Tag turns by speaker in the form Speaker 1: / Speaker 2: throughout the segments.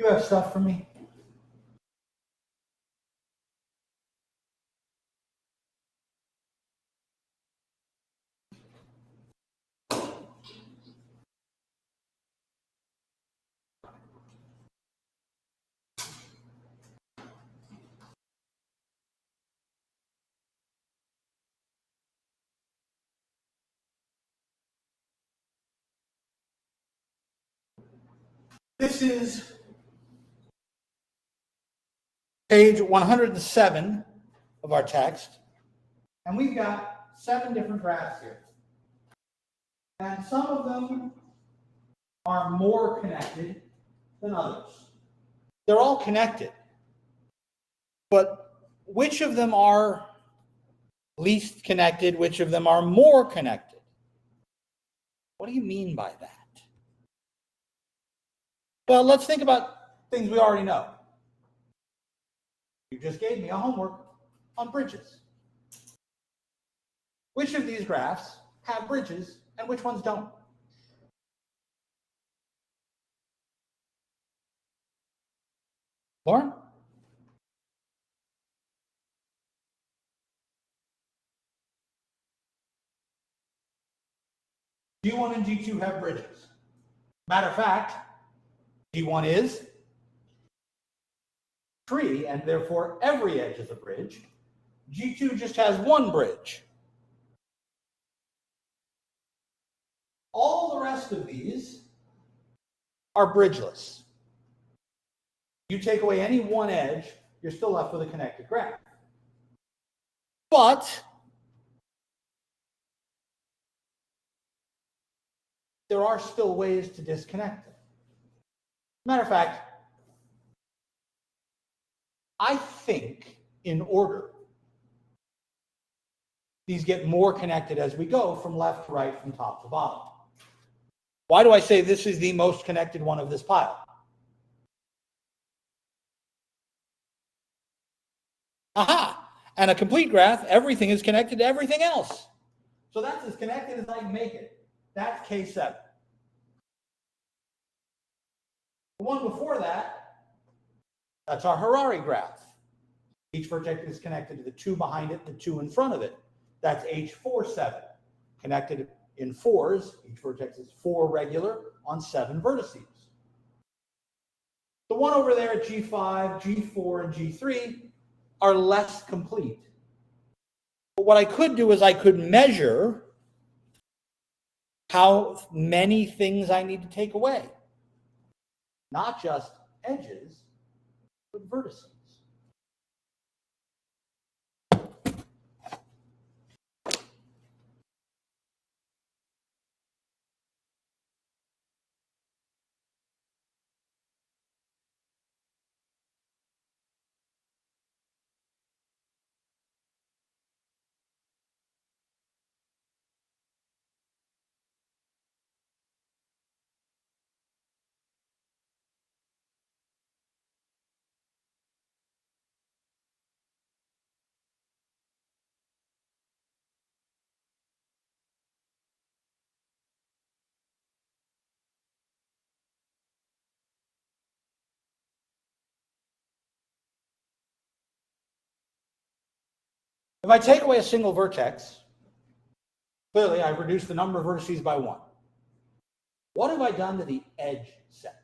Speaker 1: You have stuff for me? This is page 107 of our text, and we've got 7 different graphs here. And some of them are more connected than others. They're all connected, but which of them are least connected, which of them are more connected? What do you mean by that? Well, let's think about things we already know. You just gave me a homework on bridges. Which of these graphs have bridges and which ones don't? Lauren? G1 and G2 have bridges. Matter of fact, G1 is tree, and therefore every edge is a bridge. G2 just has one bridge. All the rest of these are bridgeless. You take away any one edge, you're still left with a connected graph. But there are still ways to disconnect them. Matter of fact, I think in order, these get more connected as we go from left to right, from top to bottom. Why do I say this is the most connected one of this pile? Aha! And a complete graph, everything is connected to everything else. So that's as connected as I can make it. That's K7. The one before that, that's our Harari graph. Each vertex is connected to the 2 behind it, the 2 in front of it. That's H47, connected in 4s. Each vertex is 4 regular on 7 vertices. The one over there at G5, G4, and G3 are less complete. But what I could do is I could measure how many things I need to take away. Not just edges, but vertices. If I take away a single vertex, clearly I've reduced the number of vertices by 1. What have I done to the edge set?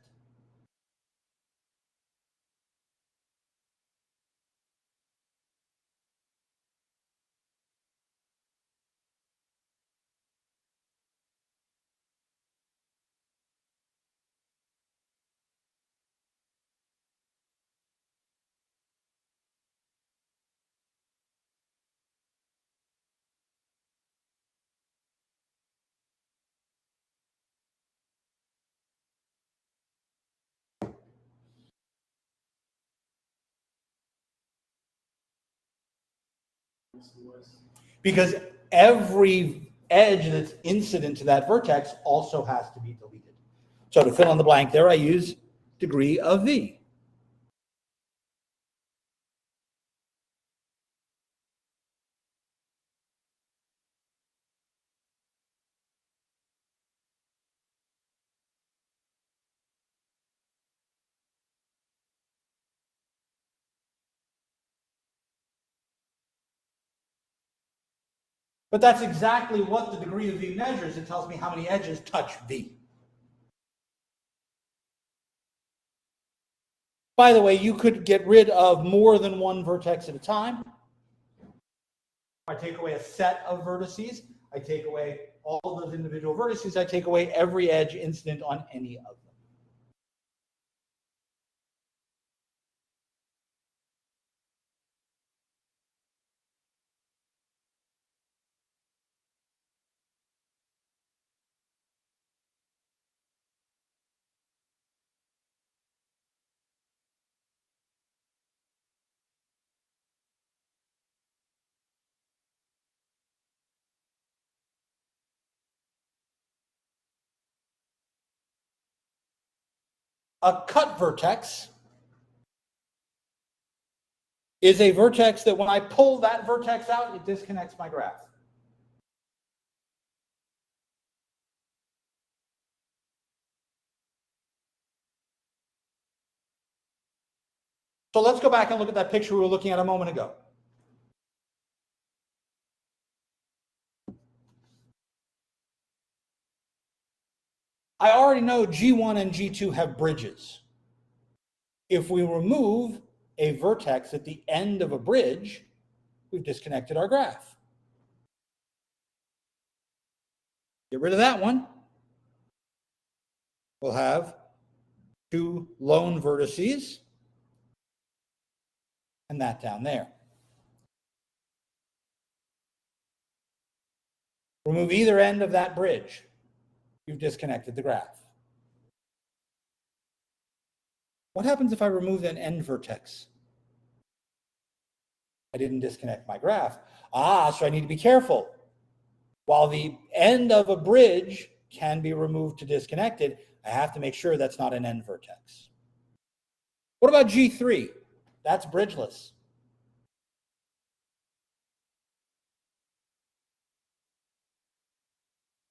Speaker 1: Because every edge that's incident to that vertex also has to be deleted. So to fill in the blank there, I use degree of V. But that's exactly what the degree of V measures. It tells me how many edges touch V. By the way, you could get rid of more than one vertex at a time. I take away a set of vertices. I take away all those individual vertices. I take away every edge incident on any of them. A cut vertex is a vertex that when I pull that vertex out, it disconnects my graph. So let's go back and look at that picture we were looking at a moment ago. I already know G1 and G2 have bridges. If we remove a vertex at the end of a bridge, we've disconnected our graph. Get rid of that one. We'll have two lone vertices and that down there. Remove either end of that bridge. You've disconnected the graph. What happens if I remove an end vertex? I didn't disconnect my graph. So I need to be careful. While the end of a bridge can be removed to disconnect it, I have to make sure that's not an end vertex. What about G3? That's bridgeless.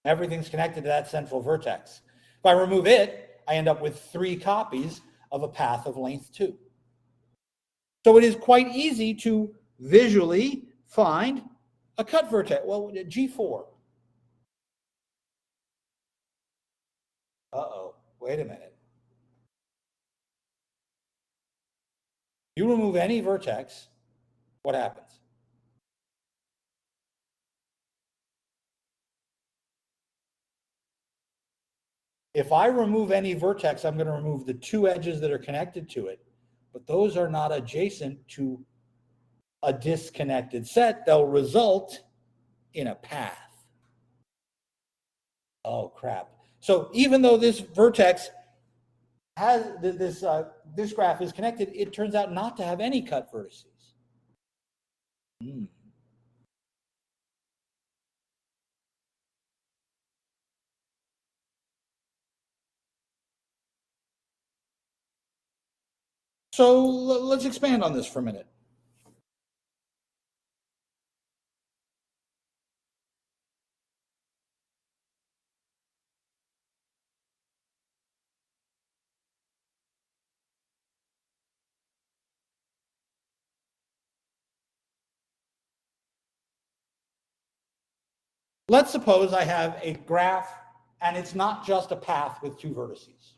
Speaker 1: Everything's connected to that central vertex. If I remove it, I end up with 3 copies of a path of length 2. So it is quite easy to visually find a cut vertex. Well, G4. Wait a minute. You remove any vertex, what happens? If I remove any vertex, I'm going to remove the 2 edges that are connected to it, but those are not adjacent to a disconnected set. They'll result in a path. Oh, crap. So even though this vertex has this graph is connected, it turns out not to have any cut vertices. So let's expand on this for a minute. Let's suppose I have a graph and it's not just a path with 2 vertices.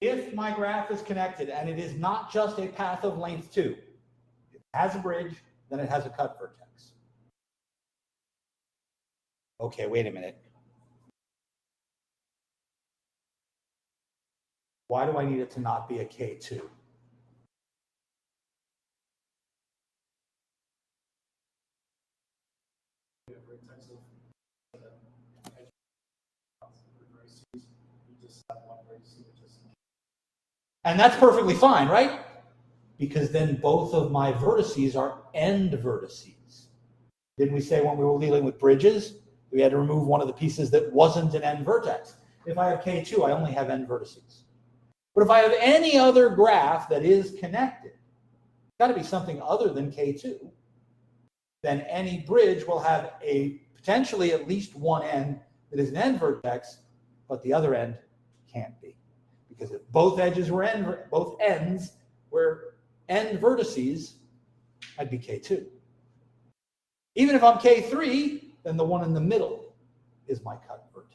Speaker 1: If my graph is connected and it is not just a path of length 2, it has a bridge, then it has a cut vertex. Okay, wait a minute. Why do I need it to not be a K2? And that's perfectly fine, right? Because then both of my vertices are end vertices. Didn't we say when we were dealing with bridges, we had to remove one of the pieces that wasn't an end vertex? If I have K2, I only have n vertices. But if I have any other graph that is connected, it's got to be something other than K2, then any bridge will have a potentially at least one end that is an end vertex, but the other end can't be. Because if both ends were end vertices, I'd be K2. Even if I'm K3, then the one in the middle is my cut vertex.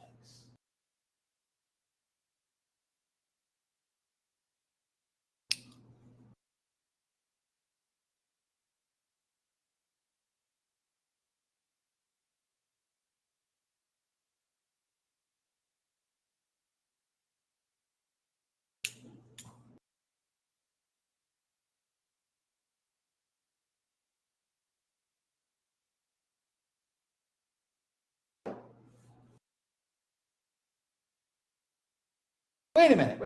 Speaker 1: Wait a minute.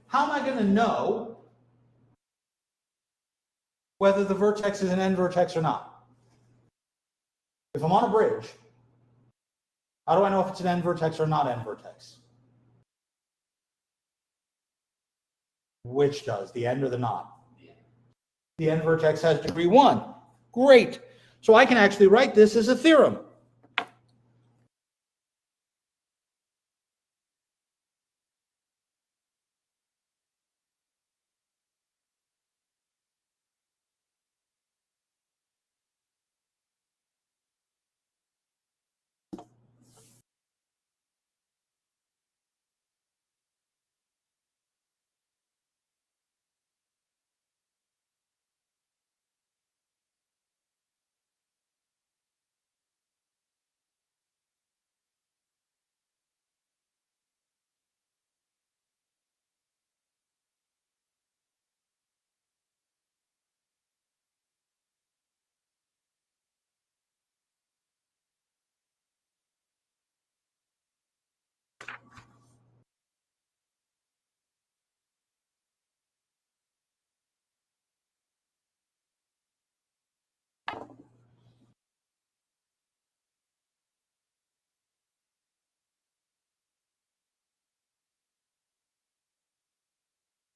Speaker 1: How am I going to know whether the vertex is an end vertex or not? If I'm on a bridge, how do I know if it's an end vertex or not end vertex? Which does, the end or the not? The end vertex has degree 1. Great. So I can actually write this as a theorem.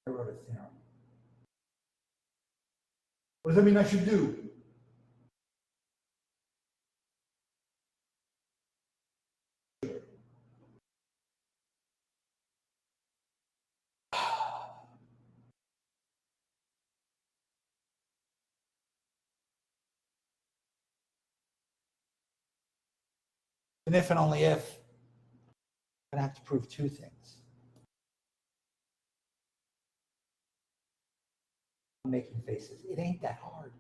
Speaker 1: I wrote a theorem. What does that mean I should do? And if and only if, I'm going to have to prove two things. I'm making faces. It ain't that hard.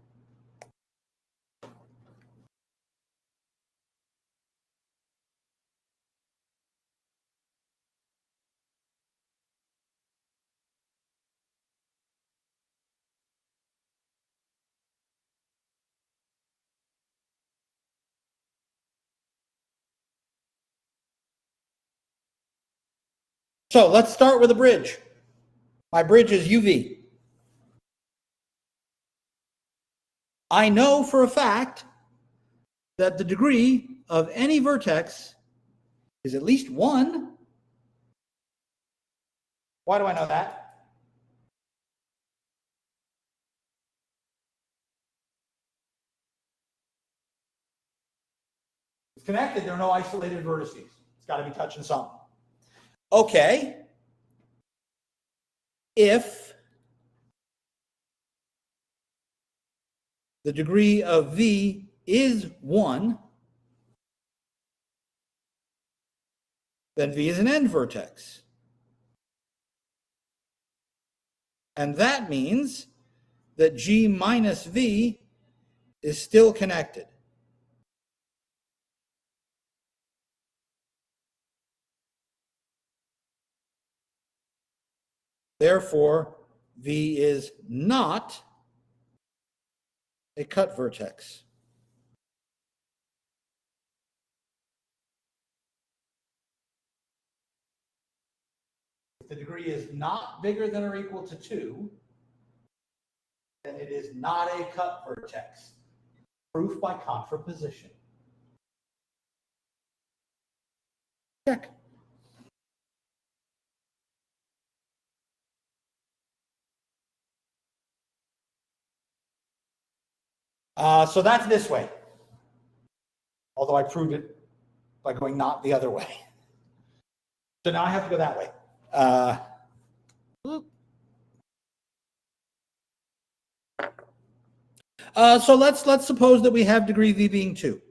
Speaker 1: So let's start with a bridge. My bridge is UV. I know for a fact that the degree of any vertex is at least 1. Why do I know that? It's connected. There are no isolated vertices. It's got to be touching something. Okay. If the degree of V is 1, then V is an end vertex. And that means that G minus V is still connected. Therefore, V is not a cut vertex. If the degree is not bigger than or equal to 2, then it is not a cut vertex. Proof by contraposition. Check. So that's this way. Although I proved it by going not the other way. So now I have to go that way. So let's suppose that we have degree V being 2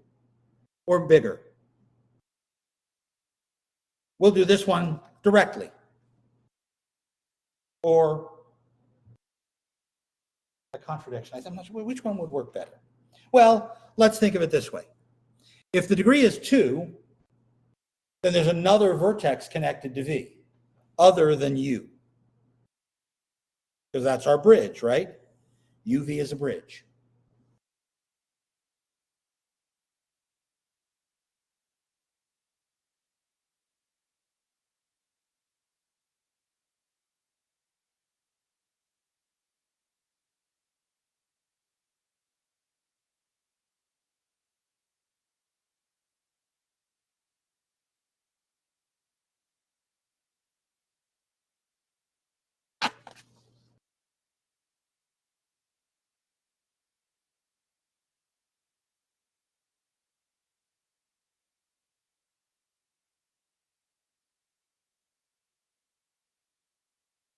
Speaker 1: or bigger. We'll do this one directly. Or a contradiction. I'm not sure which one would work better. Well, let's think of it this way. If the degree is 2, then there's another vertex connected to V other than U. Because that's our bridge, right? UV is a bridge.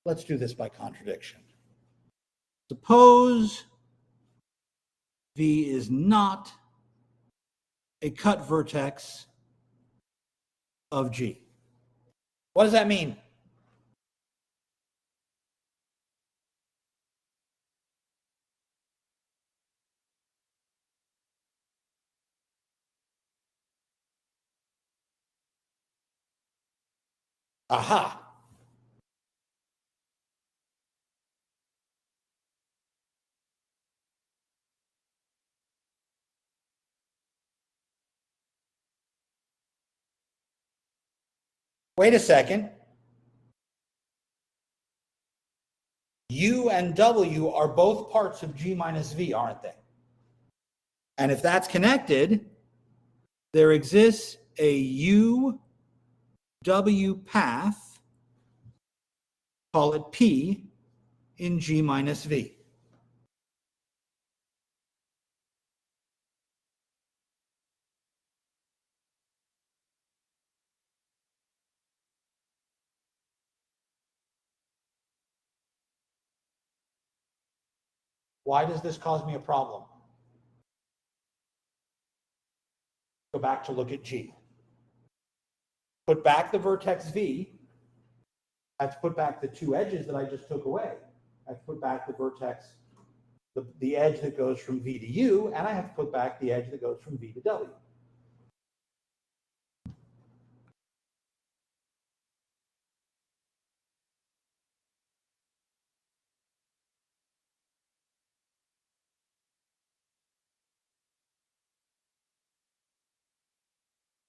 Speaker 1: Let's do this by contradiction. Suppose V is not a cut vertex of G. What does that mean? Aha. Wait a second. U and W are both parts of G minus V, aren't they? And if that's connected, there exists a U-W path, call it P, in G minus V. Why does this cause me a problem? Go back to look at G. Put back the vertex V. I have to put back the two edges that I just took away. I have to put back the vertex, the edge that goes from V to U, and I have to put back the edge that goes from V to W.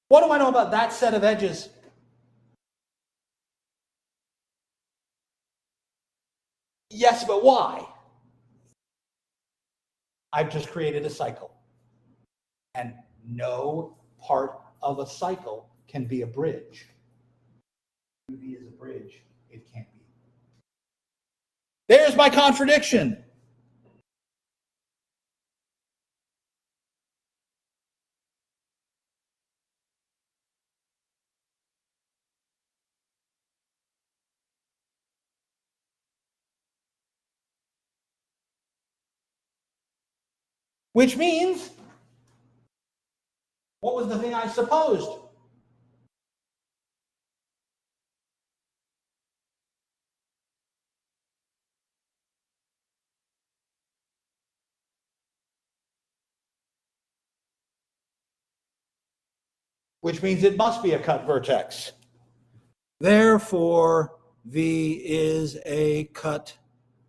Speaker 1: What do I know about that set of edges? Yes, but why? I've just created a cycle. And no part of a cycle can be a bridge. UV is a bridge. It can't be. There's my contradiction. Which means, what was the thing I supposed? Which means it must be a cut vertex. Therefore, V is a cut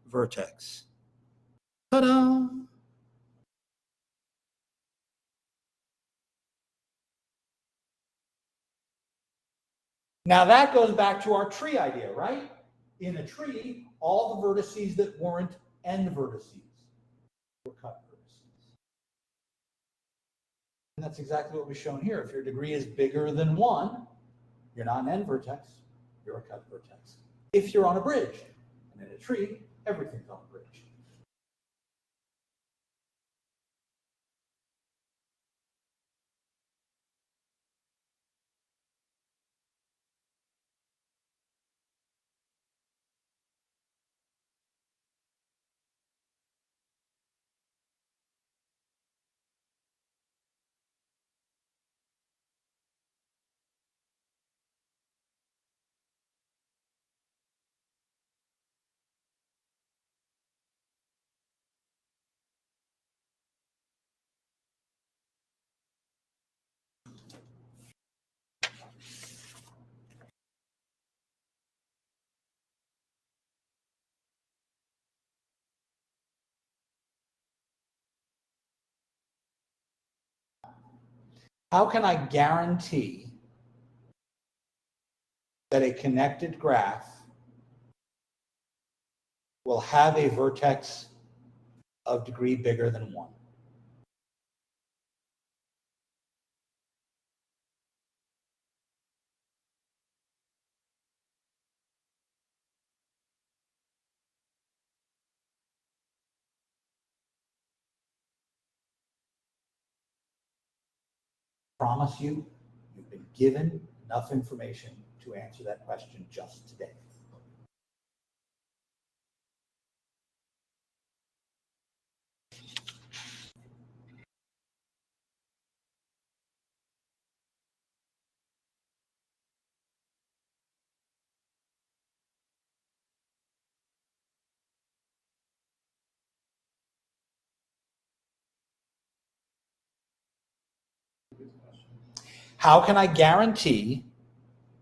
Speaker 1: vertex. Ta-da! Now that goes back to our tree idea, right? In a tree, all the vertices that weren't end vertices were cut vertices. And that's exactly what we've shown here. If your degree is bigger than 1, you're not an end vertex, you're a cut vertex. If you're on a bridge, and in a tree, everything's on a bridge. How can I guarantee that a connected graph will have a vertex of degree bigger than 1? I promise you, you've been given enough information to answer that question just today. How can I guarantee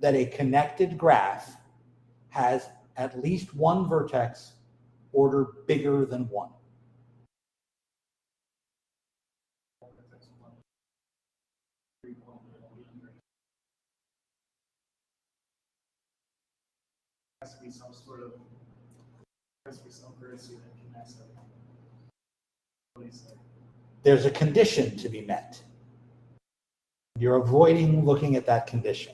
Speaker 1: that a connected graph has at least one vertex order bigger than 1?
Speaker 2: Has to be some sort of, has to be some vertice that connects them.
Speaker 1: There's a condition to be met. You're avoiding looking at that condition.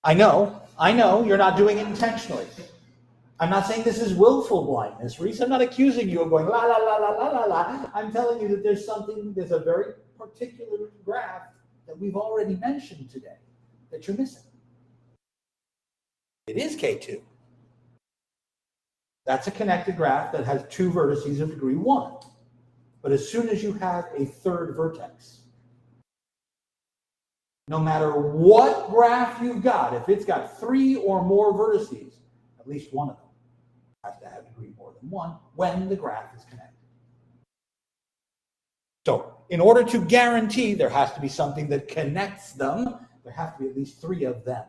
Speaker 1: I know, you're not doing it intentionally. I'm not saying this is willful blindness, Reese. I'm not accusing you of going la la la la la la la. I'm telling you that there's a very particular graph that we've already mentioned today that you're missing. It is K2. That's a connected graph that has 2 vertices of degree 1. But as soon as you have a third vertex, no matter what graph you've got, if it's got 3 or more vertices, at least one of them has to have degree more than 1 when the graph is connected. So in order to guarantee there has to be something that connects them, there have to be at least 3 of them.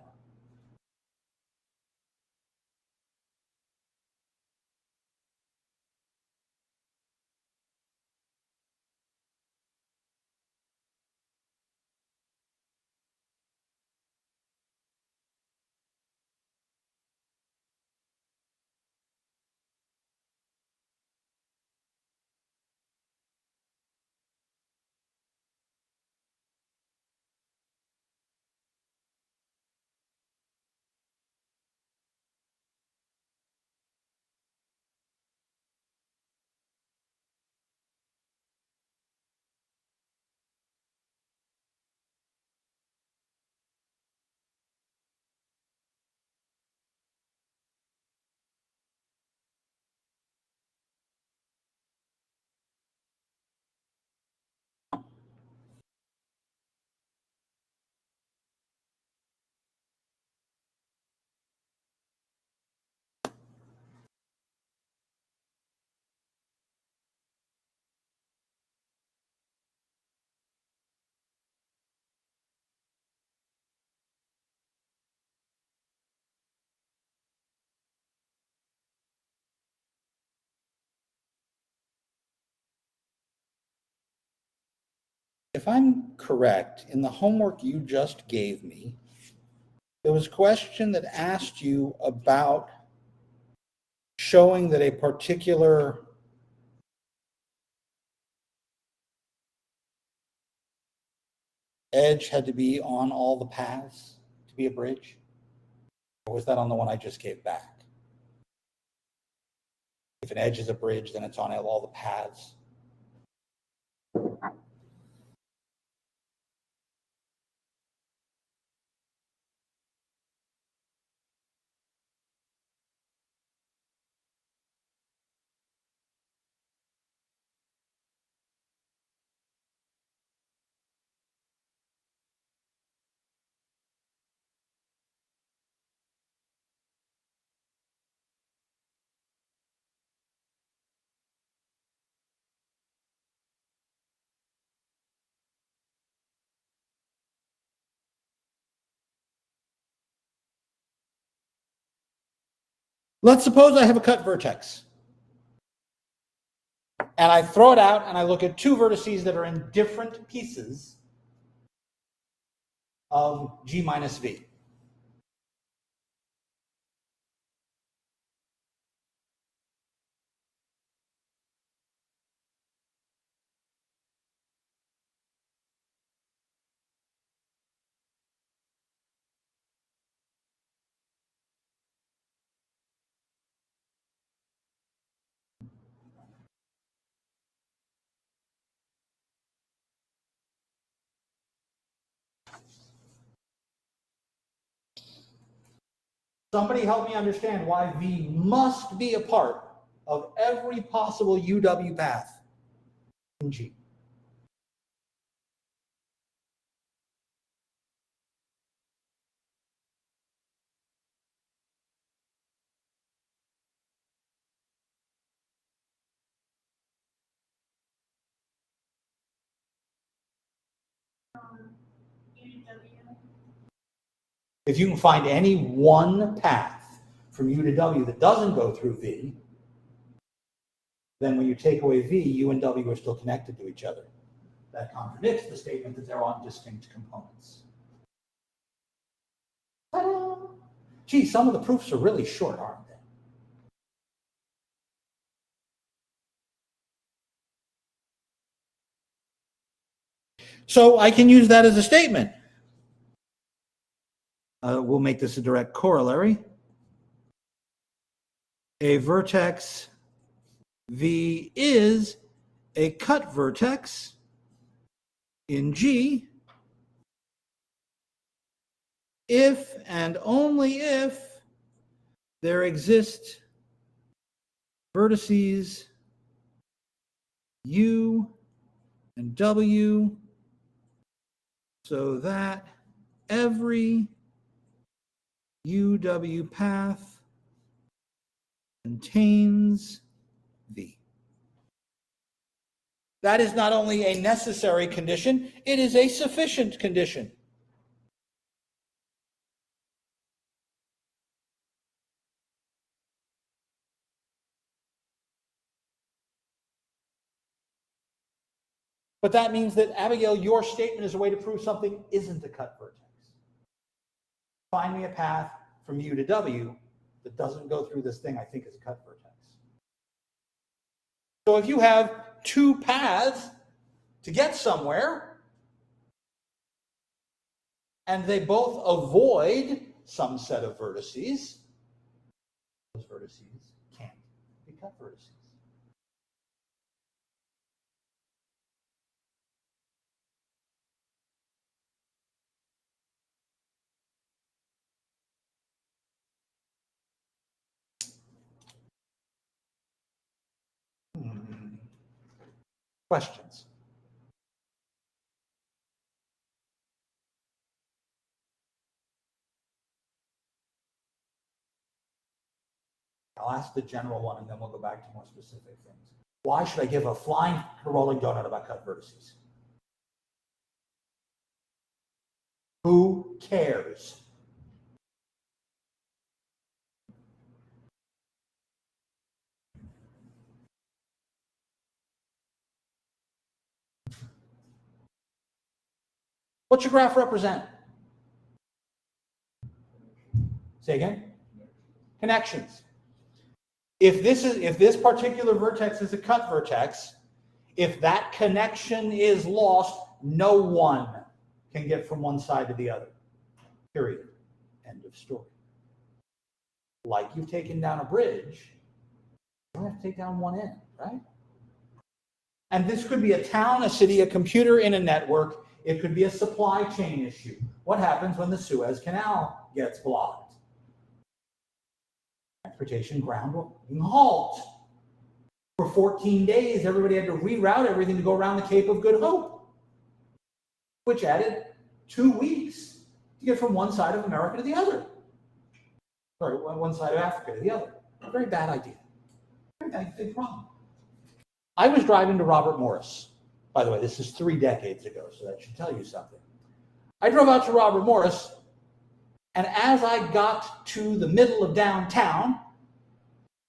Speaker 1: If I'm correct, in the homework you just gave me, there was a question that asked you about showing that a particular edge had to be on all the paths to be a bridge? Or was that on the one I just gave back? If an edge is a bridge, then it's on all the paths. Let's suppose I have a cut vertex. And I throw it out and I look at 2 vertices that are in different pieces of G minus V. Somebody help me understand why V must be a part of every possible UW path in G. If you can find any one path from U to W that doesn't go through V, then when you take away V, U and W are still connected to each other. That contradicts the statement that they're on distinct components. Ta-da! Gee, some of the proofs are really short, aren't they? So I can use that as a statement. We'll make this a direct corollary. A vertex V is a cut vertex in G if and only if there exist vertices U and W so that every UW path contains V. That is not only a necessary condition, it is a sufficient condition. But that means that, Abigail, your statement is a way to prove something isn't a cut vertex. Find me a path from U to W that doesn't go through this thing I think is a cut vertex. So if you have two paths to get somewhere, and they both avoid some set of vertices, those vertices can't be cut vertices. Questions? I'll ask the general one and then we'll go back to more specific things. Why should I give a flying rolling donut about cut vertices? Who cares? What's your graph represent? Say again? Connections. If this particular vertex is a cut vertex, if that connection is lost, no one can get from one side to the other. Period. End of story. Like you've taken down a bridge, you don't have to take down one end, right? And this could be a town, a city, a computer in a network. It could be a supply chain issue. What happens when the Suez Canal gets blocked? Transportation ground will halt. For 14 days, everybody had to reroute everything to go around the Cape of Good Hope, which added 2 weeks to get from one side of America to the other. Sorry, one side of Africa to the other. A very bad idea. Very big problem. I was driving to Robert Morris. By the way, this is 3 decades ago, so that should tell you something. I drove out to Robert Morris, and as I got to the middle of downtown,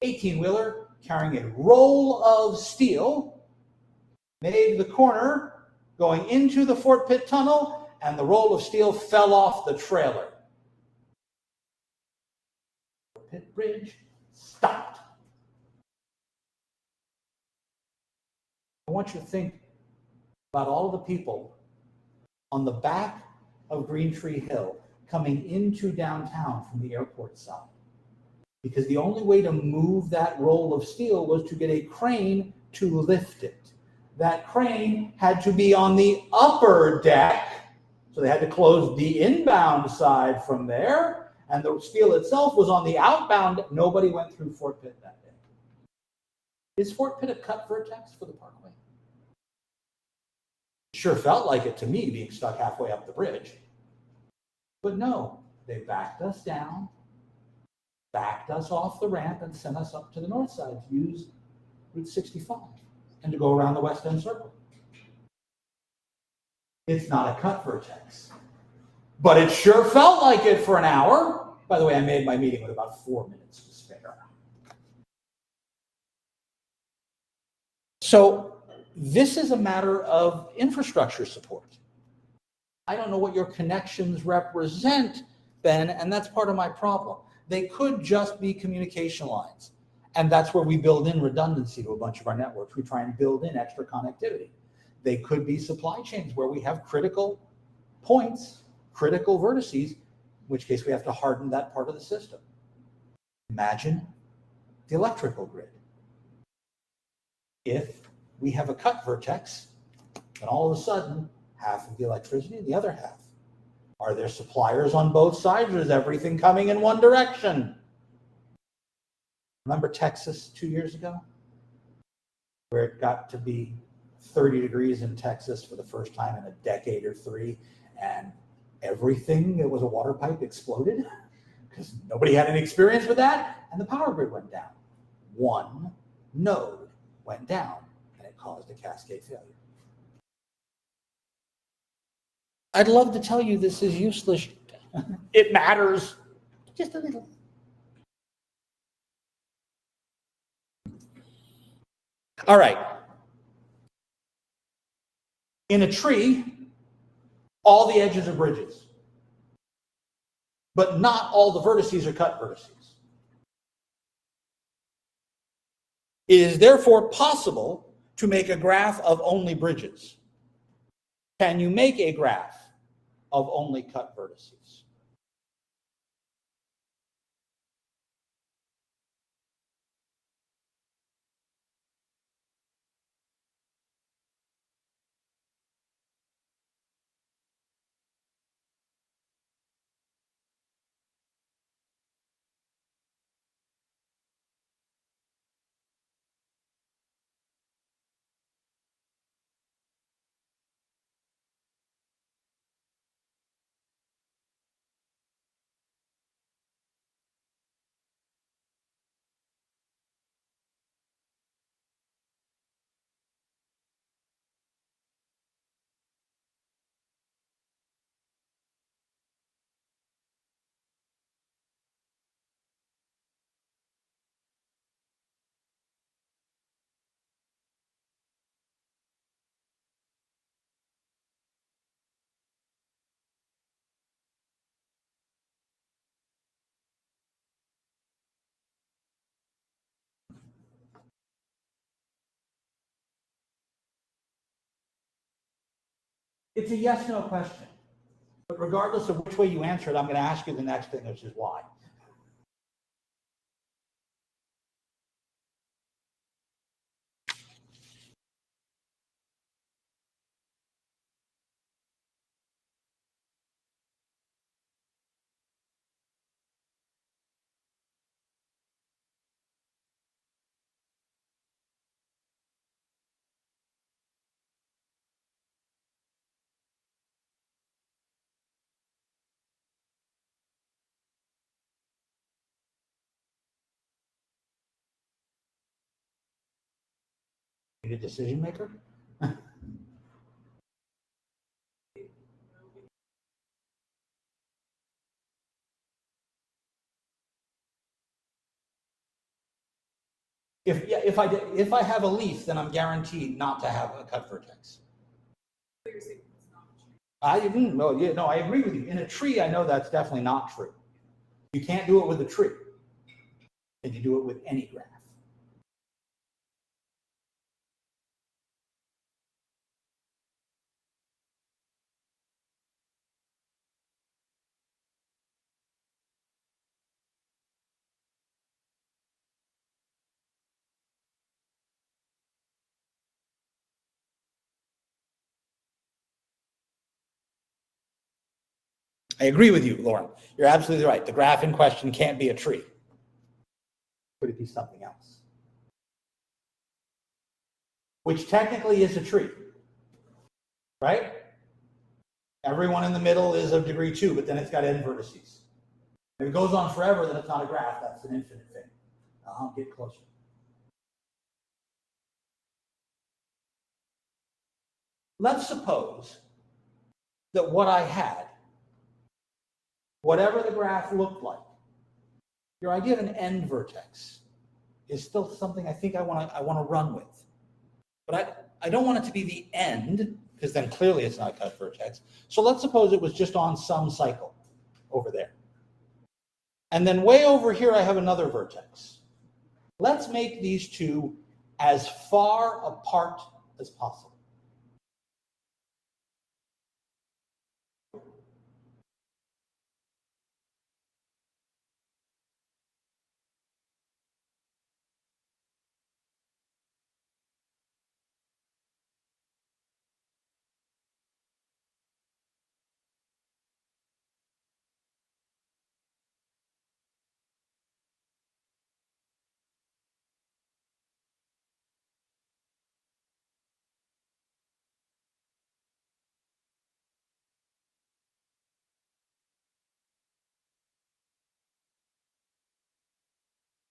Speaker 1: 18-wheeler carrying a roll of steel made the corner going into the Fort Pitt Tunnel and the roll of steel fell off the trailer. Pit bridge stopped. I want you to think about all the people on the back of Green Tree Hill coming into downtown from the airport side. Because the only way to move that roll of steel was to get a crane to lift it. That crane had to be on the upper deck, so they had to close the inbound side from there, and the steel itself was on the outbound. Nobody went through Fort Pitt that day. Is Fort Pitt a cut vertex for the Parkway? It sure felt like it to me, being stuck halfway up the bridge. But no, they backed us down, backed us off the ramp, and sent us up to the north side to use Route 65 and to go around the West End Circle. It's not a cut vertex, but it sure felt like it for an hour. By the way, I made my meeting with about 4 minutes to spare. So this is a matter of infrastructure support. I don't know what your connections represent, Ben, and that's part of my problem. They could just be communication lines. And that's where we build in redundancy to a bunch of our networks. We try and build in extra connectivity. They could be supply chains where we have critical points, critical vertices, in which case we have to harden that part of the system. Imagine the electrical grid. If we have a cut vertex, then all of a sudden, half of the electricity and the other half. Are there suppliers on both sides, or is everything coming in one direction? Remember Texas 2 years ago? Where it got to be 30 degrees in Texas for the first time in a decade or three, and everything that was a water pipe exploded because nobody had any experience with that, and the power grid went down. One node went down, and it caused a cascade failure. I'd love to tell you this is useless. It matters just a little. All right. In a tree, all the edges are bridges, but not all the vertices are cut vertices. It is therefore possible to make a graph of only bridges. Can you make a graph of only cut vertices? It's a yes/no question. But regardless of which way you answer it, I'm going to ask you the next thing, which is why. Need a decision maker? If I have a leaf, then I'm guaranteed not to have a cut vertex. No, yeah, no, I agree with you. In a tree, I know that's definitely not true. You can't do it with a tree. Can you do it with any graph? I agree with you, Lauren. You're absolutely right. The graph in question can't be a tree. Could it be something else? Which technically is a tree, right? Everyone in the middle is of degree 2, but then it's got n vertices. If it goes on forever, then it's not a graph. That's an infinite thing. I'll get closer. Let's suppose that what I had, whatever the graph looked like, your idea of an end vertex is still something I think I want to run with. But I don't want it to be the end, because then clearly it's not a cut vertex. So let's suppose it was just on some cycle over there. And then way over here, I have another vertex. Let's make these two as far apart as possible.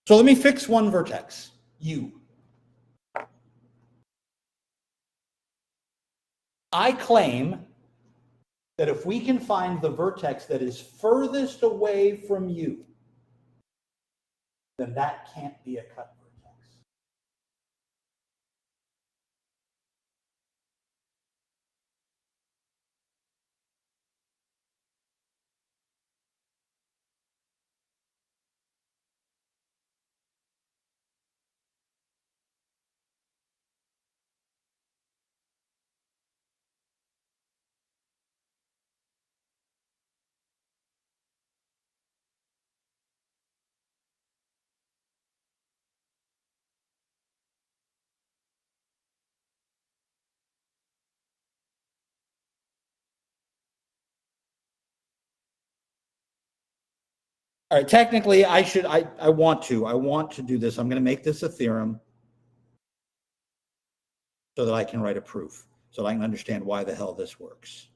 Speaker 1: So let me fix one vertex, U. I claim that if we can find the vertex that is furthest away from U, then that can't be a cut vertex. All right, technically I want to do this. I'm going to make this a theorem so that I can write a proof, so that I can understand why the hell this works.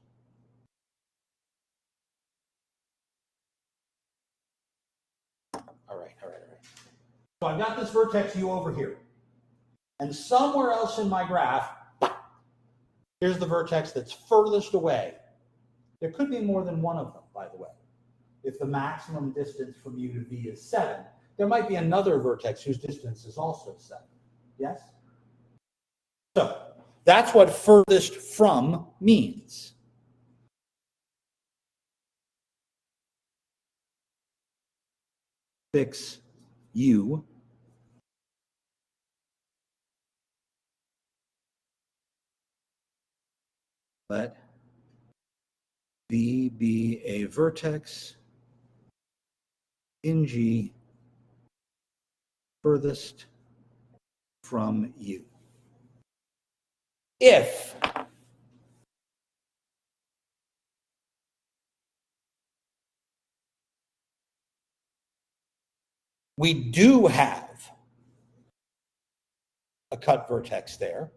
Speaker 1: All right. So I've got this vertex U over here. And somewhere else in my graph, here's the vertex that's furthest away. There could be more than one of them, by the way. If the maximum distance from U to V is 7, there might be another vertex whose distance is also 7. Yes? So that's what furthest from means. Fix U. Let V be a vertex in G furthest from U. If we do have a cut vertex there,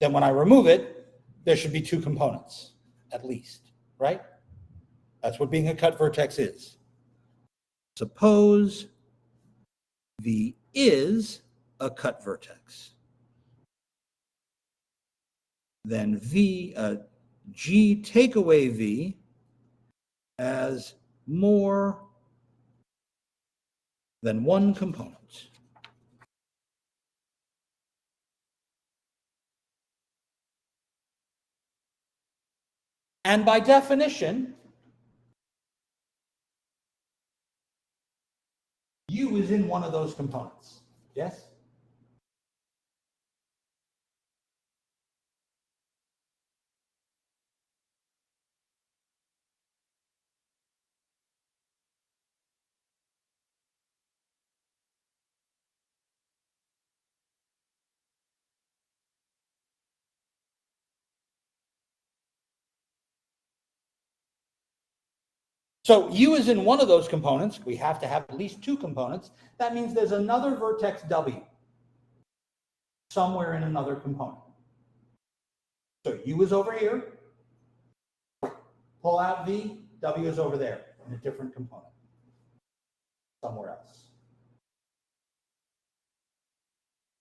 Speaker 1: then when I remove it, there should be two components, at least, right? That's what being a cut vertex is. Suppose V is a cut vertex. Then G take away V as more than one component. And by definition, U is in one of those components. Yes? So U is in one of those components. We have to have at least two components. That means there's another vertex W somewhere in another component. So U is over here. Pull out V, W is over there in a different component, somewhere else.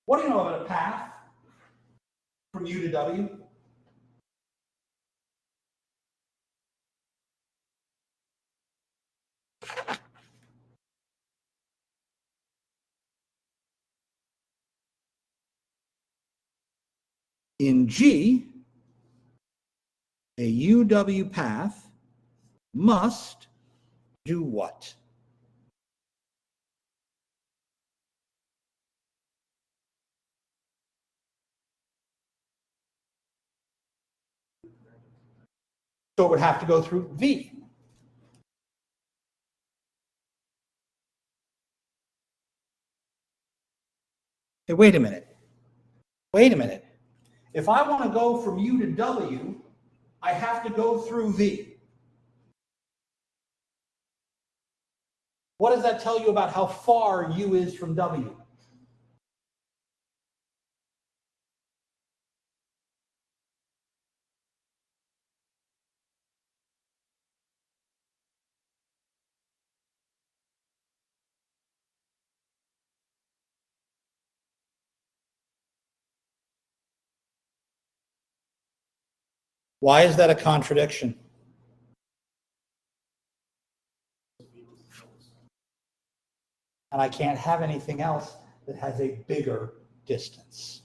Speaker 1: What do you know about a path from U to W? In G, a UW path must do what? So it would have to go through V. Hey, wait a minute. Wait a minute. If I want to go from U to W, I have to go through V. What does that tell you about how far U is from W? Why is that a contradiction? And I can't have anything else that has a bigger distance.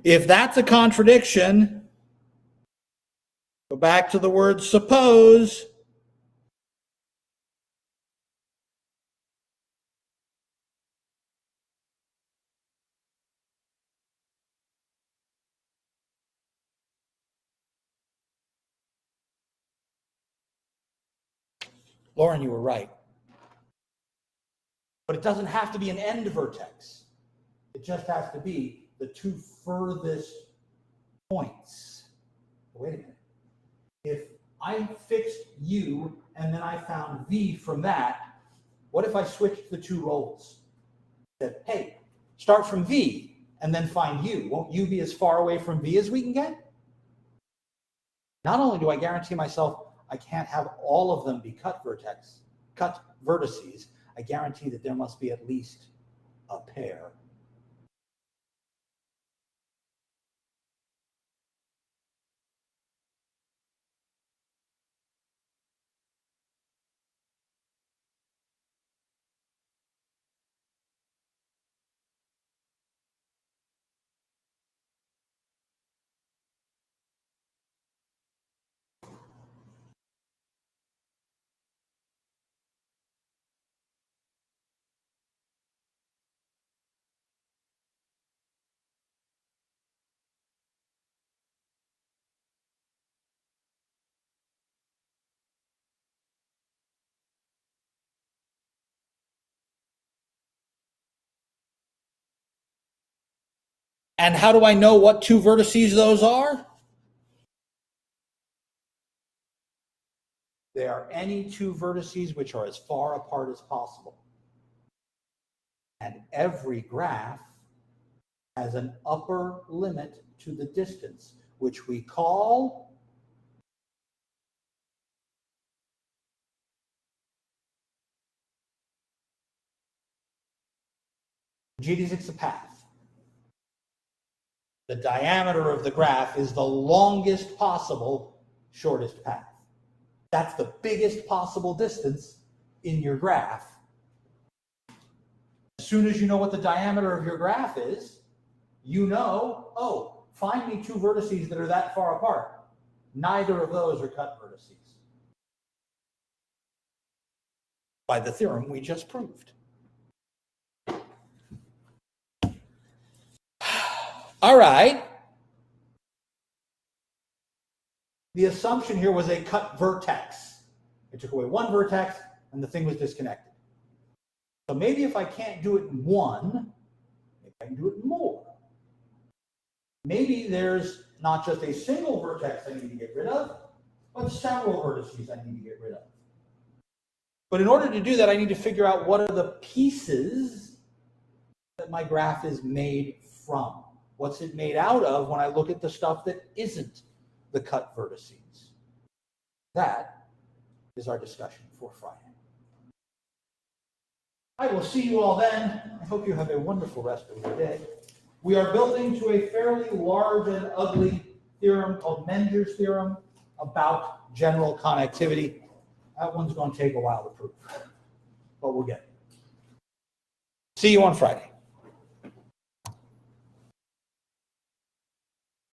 Speaker 1: If that's a contradiction, go back to the word suppose. Lauren, you were right. But it doesn't have to be an end vertex. It just has to be the two furthest points. Wait a minute. If I fixed U and then I found V from that, what if I switched the two roles? Said, hey, start from V and then find U. Won't U be as far away from V as we can get? Not only do I guarantee myself I can't have all of them be cut vertices, I guarantee that there must be at least a pair. And how do I know what two vertices those are? They are any two vertices which are as far apart as possible. And every graph has an upper limit to the distance, which we call geodesics is a path. The diameter of the graph is the longest possible shortest path. That's the biggest possible distance in your graph. As soon as you know what the diameter of your graph is, you know, oh, find me two vertices that are that far apart. Neither of those are cut vertices. By the theorem we just proved. All right. The assumption here was a cut vertex. I took away one vertex and the thing was disconnected. So maybe if I can't do it in one, maybe I can do it in more. Maybe there's not just a single vertex I need to get rid of, but several vertices I need to get rid of. But in order to do that, I need to figure out what are the pieces that my graph is made from. What's it made out of when I look at the stuff that isn't the cut vertices? That is our discussion for Friday. I will see you all then. I hope you have a wonderful rest of your day. We are building to a fairly large and ugly theorem called Menger's theorem about general connectivity. That one's going to take a while to prove, but we'll get it. See you on Friday.